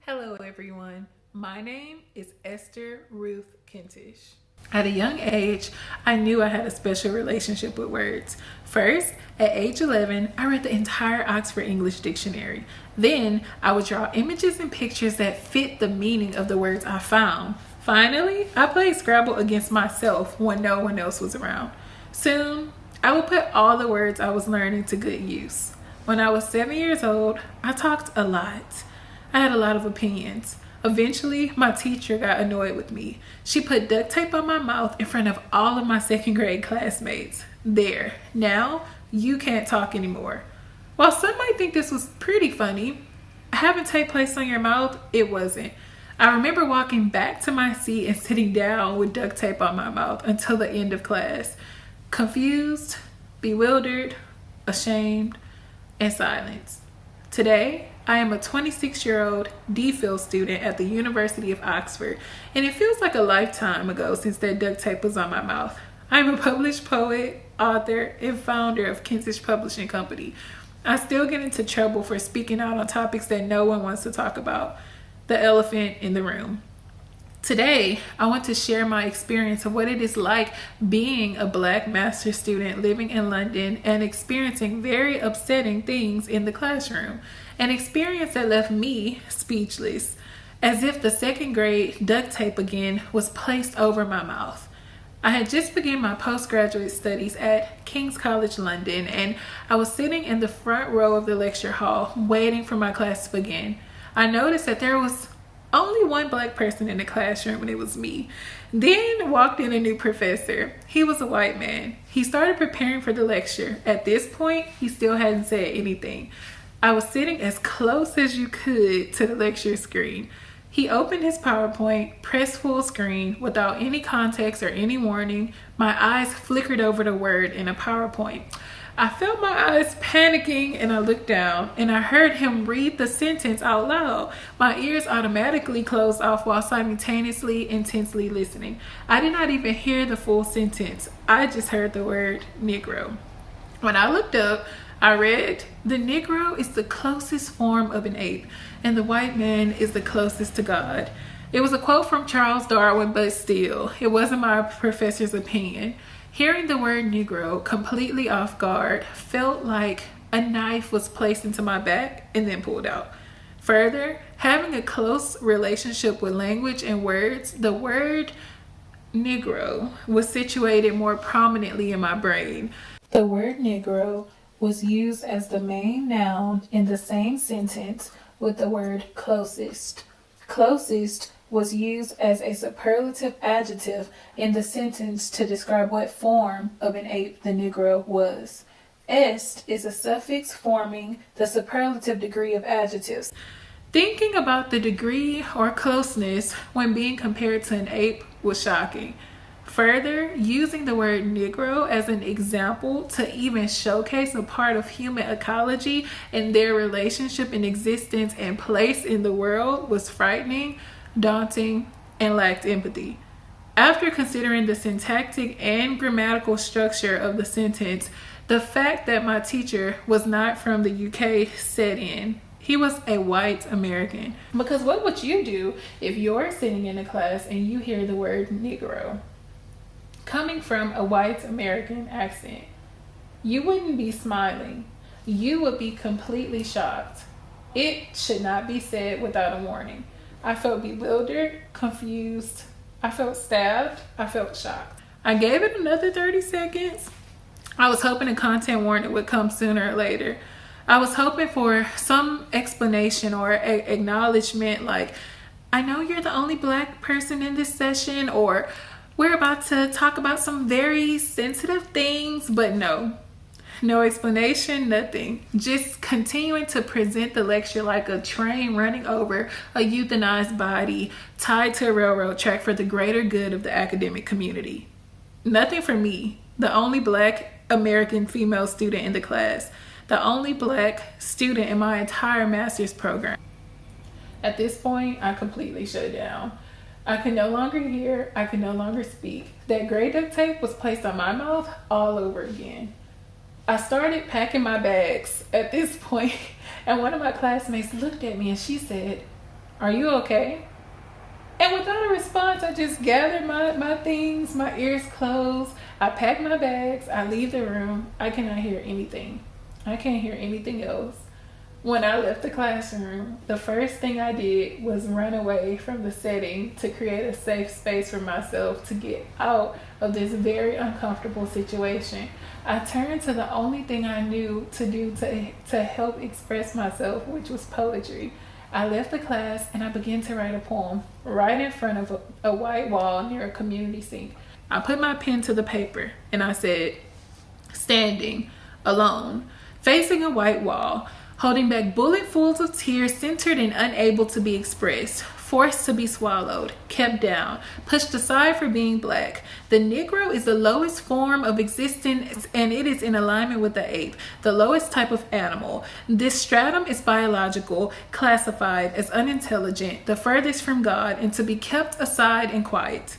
Hello everyone, my name is Esther Ruth Kentish. At a young age, I knew I had a special relationship with words. First, at age 11, I read the entire Oxford English Dictionary. Then, I would draw images and pictures that fit the meaning of the words I found. Finally, I played Scrabble against myself when no one else was around. Soon, I would put all the words I was learning to good use. When I was 7 years old, I talked a lot. I had a lot of opinions. Eventually, my teacher got annoyed with me. She put duct tape on my mouth in front of all of my second grade classmates. There, now you can't talk anymore. While some might think this was pretty funny, having tape placed on your mouth, it wasn't. I remember walking back to my seat and sitting down with duct tape on my mouth until the end of class. Confused, bewildered, ashamed, and silenced. Today, I am a 26-year-old DPhil student at the University of Oxford, and it feels like a lifetime ago since that duct tape was on my mouth. I am a published poet, author, and founder of Kentish Publishing Company. I still get into trouble for speaking out on topics that no one wants to talk about. The elephant in the room. Today, I want to share my experience of what it is like being a Black master's student living in London and experiencing very upsetting things in the classroom. An experience that left me speechless, as if the second grade duct tape again was placed over my mouth. I had just begun my postgraduate studies at King's College London, and I was sitting in the front row of the lecture hall waiting for my class to begin. I noticed that there was only one Black person in the classroom, and it was me. Then walked in a new professor. He was a white man. He started preparing for the lecture. At this point, he still hadn't said anything. I was sitting as close as you could to the lecture screen. He opened his PowerPoint, pressed full screen without any context or any warning. My eyes flickered over the word in a PowerPoint. I felt my eyes panicking, and I looked down and I heard him read the sentence out loud. My ears automatically closed off while simultaneously intensely listening. I did not even hear the full sentence. I just heard the word negro. When I looked up, I read, "The negro is the closest form of an ape, and the white man is the closest to God." It was a quote from Charles Darwin, but still, it wasn't my professor's opinion. Hearing the word negro completely off guard felt like a knife was placed into my back and then pulled out. Further, having a close relationship with language and words, the word negro was situated more prominently in my brain. The word negro was used as the main noun in the same sentence with the word closest. Closest was used as a superlative adjective in the sentence to describe what form of an ape the negro was. Est is a suffix forming the superlative degree of adjectives. Thinking about the degree or closeness when being compared to an ape was shocking. Further, using the word negro as an example to even showcase a part of human ecology and their relationship and existence and place in the world was frightening, daunting, and lacked empathy. After considering the syntactic and grammatical structure of the sentence, the fact that my teacher was not from the UK set in. He was a white American. Because what would you do if you're sitting in a class and you hear the word negro coming from a white American accent? You wouldn't be smiling. You would be completely shocked. It should not be said without a warning. I felt bewildered, confused. I felt stabbed. I felt shocked. I gave it another 30 seconds. I was hoping a content warning would come sooner or later. I was hoping for some explanation or acknowledgement like, "I know you're the only Black person in this session," or "We're about to talk about some very sensitive things," but no. No explanation, nothing. Just continuing to present the lecture like a train running over a euthanized body tied to a railroad track for the greater good of the academic community. Nothing for me, the only Black American female student in the class, the only Black student in my entire master's program. At this point, I completely shut down. I could no longer hear, I could no longer speak. That gray duct tape was placed on my mouth all over again. I started packing my bags at this point, and one of my classmates looked at me and she said, Are you okay? And without a response, I just gathered my things, my ears closed. I pack my bags. I leave the room. I cannot hear anything. I can't hear anything else. When I left the classroom, the first thing I did was run away from the setting to create a safe space for myself to get out of this very uncomfortable situation. I turned to the only thing I knew to do to help express myself, which was poetry. I left the class and I began to write a poem right in front of a white wall near a community sink. I put my pen to the paper and I said, standing, alone, facing a white wall, holding back bulletfuls of tears centered and unable to be expressed, forced to be swallowed, kept down, pushed aside for being black. The Negro is the lowest form of existence and it is in alignment with the ape, the lowest type of animal. This stratum is biological, classified as unintelligent, the furthest from God, and to be kept aside and quiet.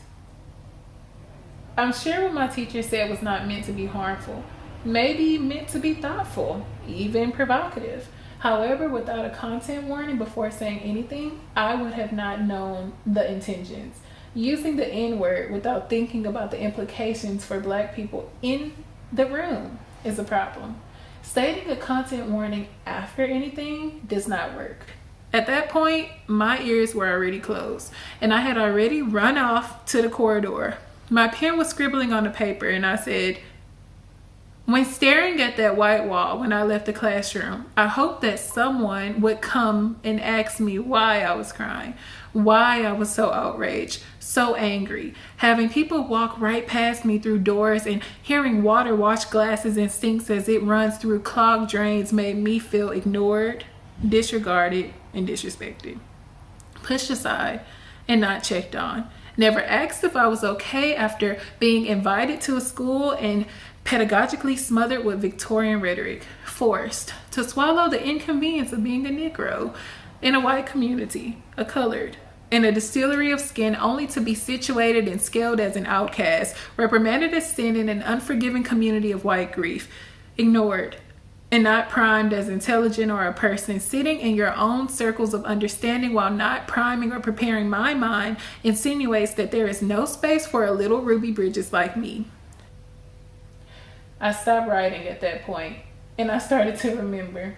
I'm sure what my teacher said was not meant to be harmful. Maybe meant to be thoughtful, even provocative. However, without a content warning before saying anything, I would have not known the intentions. Using the N-word without thinking about the implications for Black people in the room is a problem. Stating a content warning after anything does not work. At that point, my ears were already closed, and I had already run off to the corridor. My pen was scribbling on the paper, and I said, when staring at that white wall when I left the classroom, I hoped that someone would come and ask me why I was crying, why I was so outraged, so angry. Having people walk right past me through doors and hearing water wash glasses and sinks as it runs through clogged drains made me feel ignored, disregarded, and disrespected. Pushed aside and not checked on. Never asked if I was okay after being invited to a school and pedagogically smothered with Victorian rhetoric, forced to swallow the inconvenience of being a Negro in a white community, a colored, in a distillery of skin, only to be situated and scaled as an outcast, reprimanded as sin in an unforgiving community of white grief, ignored, and not primed as intelligent or a person, sitting in your own circles of understanding while not priming or preparing my mind, insinuates that there is no space for a little Ruby Bridges like me. I stopped writing at that point, and I started to remember.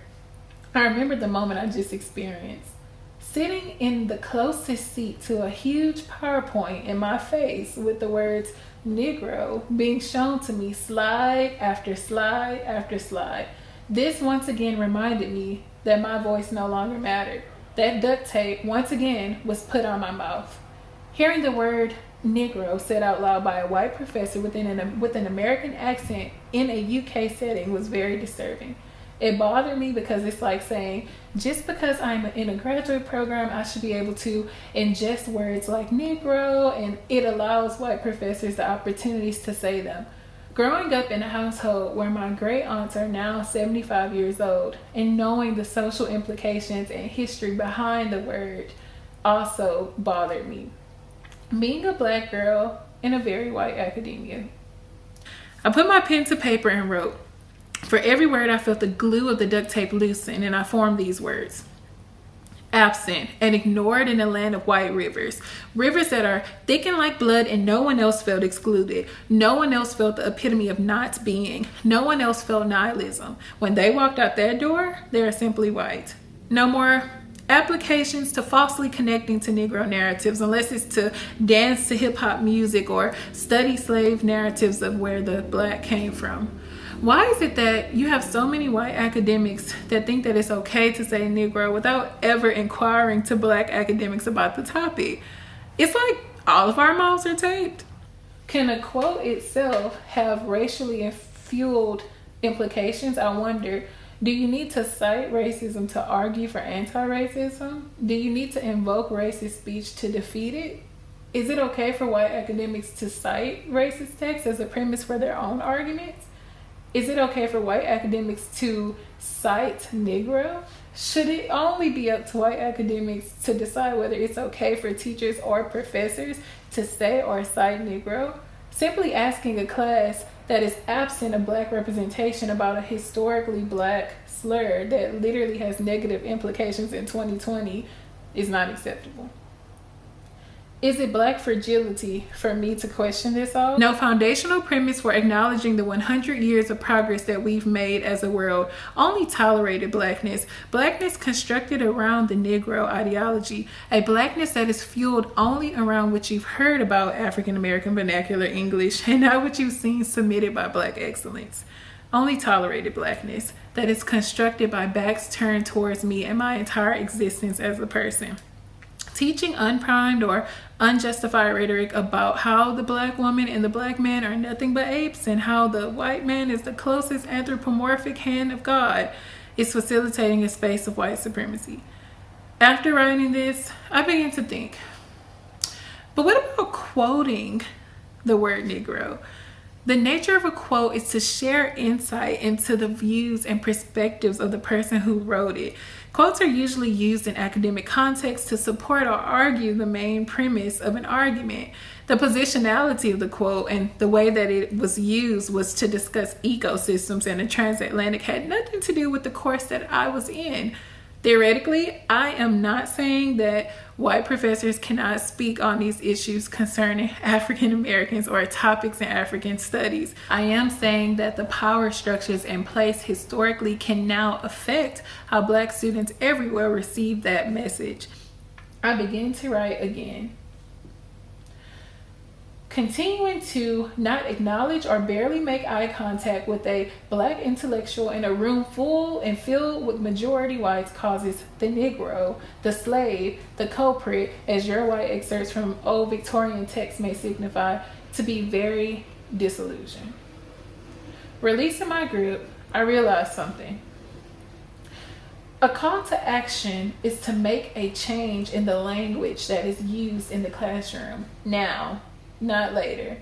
I remembered the moment I just experienced. Sitting in the closest seat to a huge PowerPoint in my face with the words Negro being shown to me slide after slide after slide. This once again reminded me that my voice no longer mattered. That duct tape once again was put on my mouth. Hearing the word Negro said out loud by a white professor with an American accent in a UK setting was very disturbing. It bothered me because it's like saying, just because I'm in a graduate program, I should be able to ingest words like Negro, and it allows white professors the opportunities to say them. Growing up in a household where my great aunts are now 75 years old and knowing the social implications and history behind the word also bothered me. Being a Black girl in a very white academia. I put my pen to paper and wrote. For every word, I felt the glue of the duct tape loosen, and I formed these words. Absent and ignored in a land of white rivers. Rivers that are thickened like blood and no one else felt excluded. No one else felt the epitome of not being. No one else felt nihilism. When they walked out that door, they are simply white. No more applications to falsely connecting to Negro narratives unless it's to dance to hip-hop music or study slave narratives of where the Black came from. Why is it that you have so many white academics that think that it's okay to say Negro without ever inquiring to Black academics about the topic? It's like all of our mouths are taped. Can a quote itself have racially fueled implications? I wonder. Do you need to cite racism to argue for anti-racism? Do you need to invoke racist speech to defeat it? Is it okay for white academics to cite racist texts as a premise for their own arguments? Is it okay for white academics to cite Negro? Should it only be up to white academics to decide whether it's okay for teachers or professors to say or cite Negro? Simply asking a class that is absent of Black representation about a historically Black slur that literally has negative implications in 2020 is not acceptable. Is it Black fragility for me to question this all? No foundational premise for acknowledging the 100 years of progress that we've made as a world. Only tolerated Blackness. Blackness constructed around the Negro ideology. A Blackness that is fueled only around what you've heard about African American vernacular English and not what you've seen submitted by Black excellence. Only tolerated Blackness that is constructed by backs turned towards me and my entire existence as a person. Teaching unprimed or unjustified rhetoric about how the Black woman and the Black man are nothing but apes and how the white man is the closest anthropomorphic hand of God is facilitating a space of white supremacy. After writing this, I began to think, but what about quoting the word Negro? The nature of a quote is to share insight into the views and perspectives of the person who wrote it. Quotes are usually used in academic context to support or argue the main premise of an argument. The positionality of the quote and the way that it was used was to discuss ecosystems, and the transatlantic had nothing to do with the course that I was in. Theoretically, I am not saying that white professors cannot speak on these issues concerning African Americans or topics in African studies. I am saying that the power structures in place historically can now affect how Black students everywhere receive that message. I begin to write again. Continuing to not acknowledge or barely make eye contact with a Black intellectual in a room full and filled with majority whites causes the Negro, the slave, the culprit, as your white excerpts from old Victorian texts may signify, to be very disillusioned. Releasing my grip, I realized something. A call to action is to make a change in the language that is used in the classroom now, not later.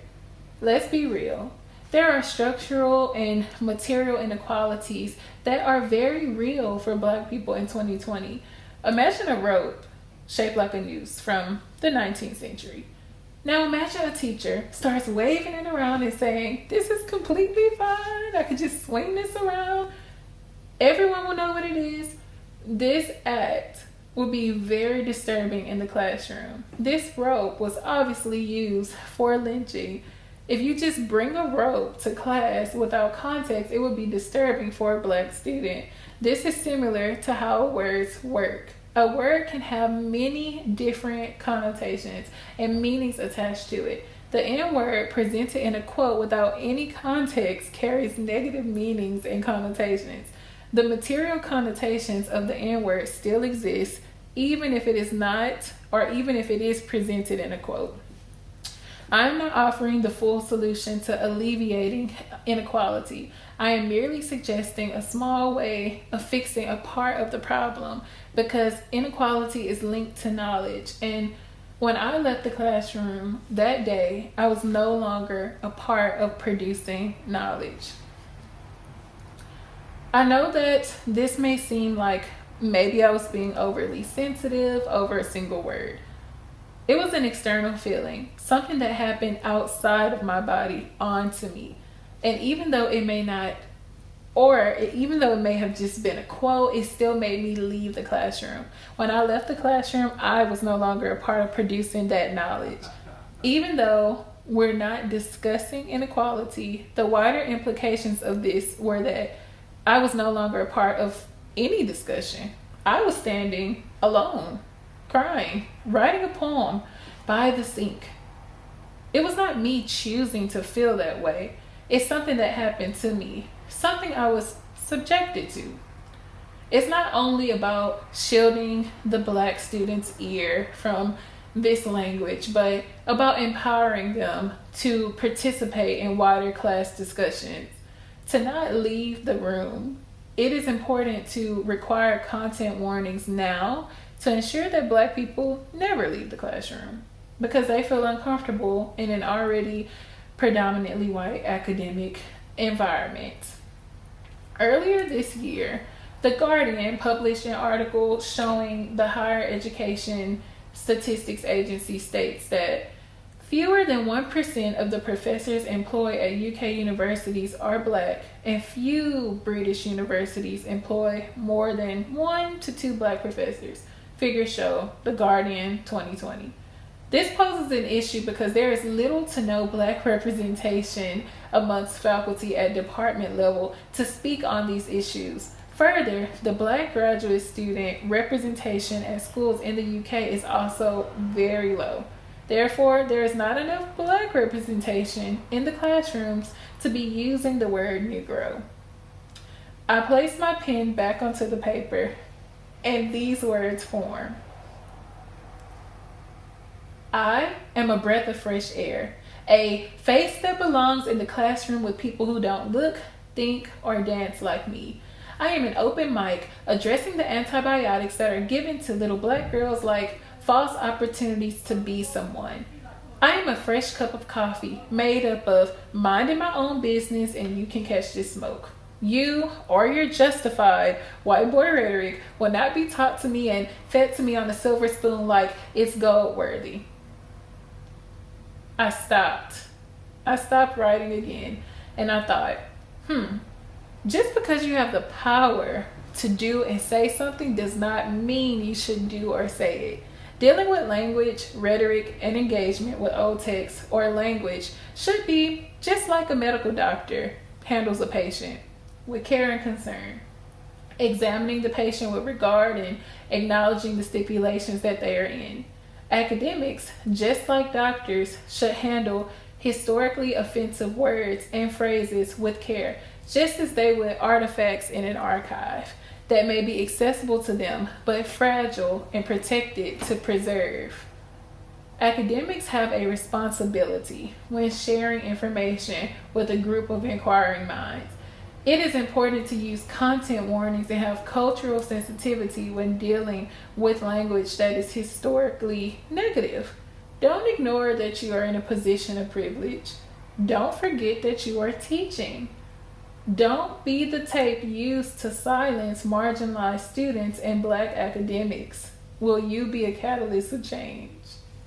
Let's be real. There are structural and material inequalities that are very real for Black people in 2020. Imagine a rope shaped like a noose from the 19th century. Now imagine a teacher starts waving it around and saying, "This is completely fine. I could just swing this around. Everyone will know what it is." This act will be very disturbing in the classroom. This rope was obviously used for lynching. If you just bring a rope to class without context, it would be disturbing for a Black student. This is similar to how words work. A word can have many different connotations and meanings attached to it. The N-word presented in a quote without any context carries negative meanings and connotations. The material connotations of the N-word still exist, even if it is not, or even if it is presented in a quote. I'm not offering the full solution to alleviating inequality. I am merely suggesting a small way of fixing a part of the problem, because inequality is linked to knowledge. And when I left the classroom that day, I was no longer a part of producing knowledge. I know that this may seem like maybe I was being overly sensitive over a single word. It was an external feeling, something that happened outside of my body onto me. And even though it may not, or even though it may have just been a quote, it still made me leave the classroom. When I left the classroom, I was no longer a part of producing that knowledge. Even though we're not discussing inequality, the wider implications of this were that I was no longer a part of any discussion. I was standing alone, crying, writing a poem by the sink. It was not me choosing to feel that way. It's something that happened to me, something I was subjected to. It's not only about shielding the Black student's ear from this language, but about empowering them to participate in wider class discussions, to not leave the room. It is important to require content warnings now to ensure that Black people never leave the classroom because they feel uncomfortable in an already predominantly white academic environment. Earlier this year, The Guardian published an article showing the Higher Education Statistics Agency states that fewer than 1% of the professors employed at UK universities are Black, and few British universities employ more than 1 to 2 Black professors. Figure Show, The Guardian, 2020. This poses an issue because there is little to no Black representation amongst faculty at department level to speak on these issues. Further, the Black graduate student representation at schools in the UK is also very low. Therefore, there is not enough Black representation in the classrooms to be using the word Negro. I place my pen back onto the paper, and these words form. I am a breath of fresh air, a face that belongs in the classroom with people who don't look, think, or dance like me. I am an open mic addressing the antibiotics that are given to little Black girls like false opportunities to be someone. I am a fresh cup of coffee made up of minding my own business and you can catch this smoke. You or your justified white boy rhetoric will not be taught to me and fed to me on a silver spoon like it's gold worthy. I stopped writing again, and I thought, just because you have the power to do and say something does not mean you should do or say it. Dealing with language, rhetoric, and engagement with old text or language should be just like a medical doctor handles a patient, with care and concern, examining the patient with regard and acknowledging the stipulations that they are in. Academics, just like doctors, should handle historically offensive words and phrases with care, just as they would artifacts in an archive that may be accessible to them, but fragile and protected to preserve. Academics have a responsibility when sharing information with a group of inquiring minds. It is important to use content warnings and have cultural sensitivity when dealing with language that is historically negative. Don't ignore that you are in a position of privilege. Don't forget that you are teaching. Don't be the tape used to silence marginalized students and Black academics. Will you be a catalyst of change?